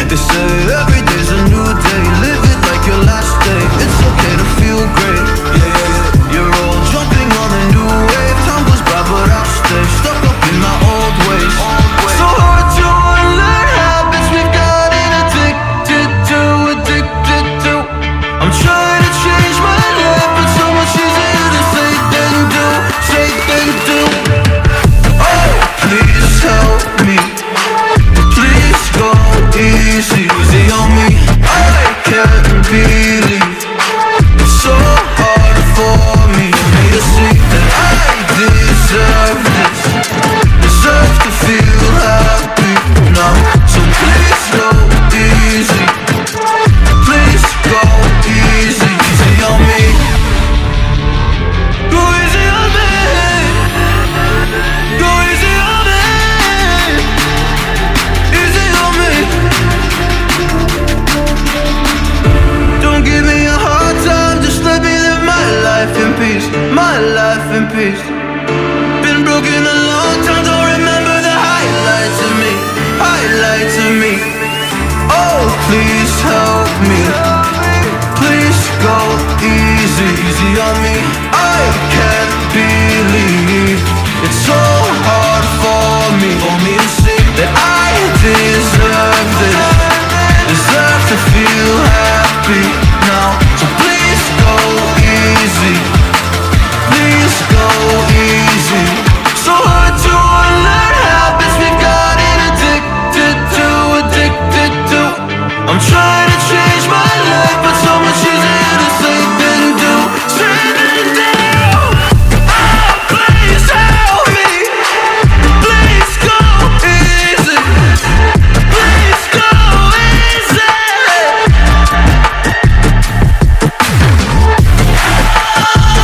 Like they say, every day's a new day. Live it like your last day. It's okay to feel great. Yeah, yeah, yeah. You're all jumping on a new wave. Time goes by but I'll stay stuck up in my old ways. So hard to unlearn habits we've gotten addicted to. I'm trying to change my life, but so much easier to say than do. Oh, please help me. Please go easy on me. I can't believe it's so hard for me to see that I deserve this. Deserve to feel happy now. So please go easy. Please go easy on me. Go easy on me. Go easy on me. Easy on me. Don't give me a hard time, just let me live my life in peace. My life in peace. Been broken a long time, don't remember the highlights of me. Highlights of me. Oh, please help me. Please go easy on me. I can't believe it's so hard for me to see that I deserve this. Deserve to feel happy now. So please go easy. Please go easy. So hard to unlearn habits we've gotten addicted to. I'm trying to change my life, but so much easier to say than do. Oh, please help me. Please go easy. Please go easy.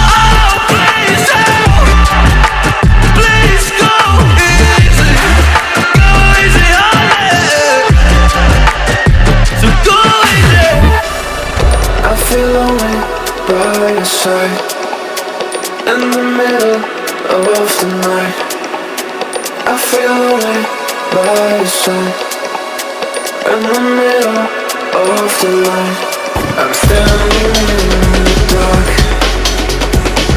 Oh, please help. Please go easy. Go easy on it. So go easy. I feel lonely by your side, in the middle of the night. I feel lonely by your side, in the middle of the night. I'm standing in the dark,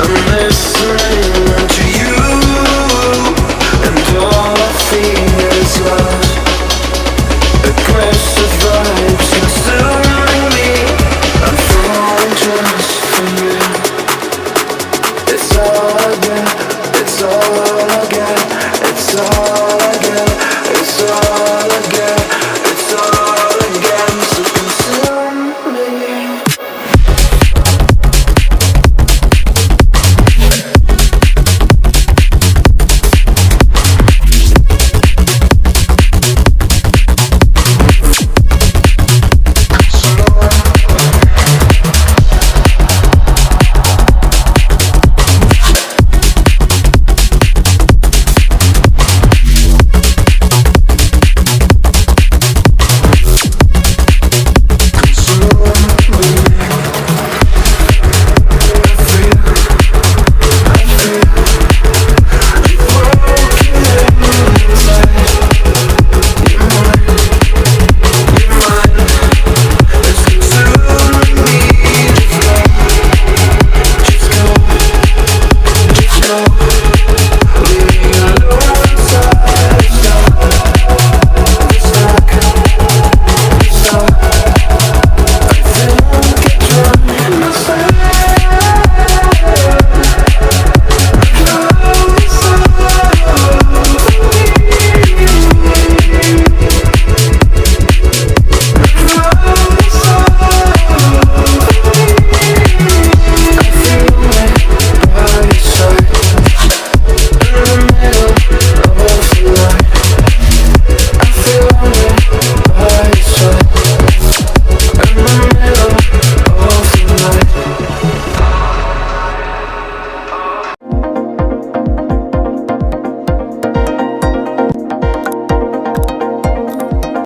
I'm listening to you, and all I feel is love.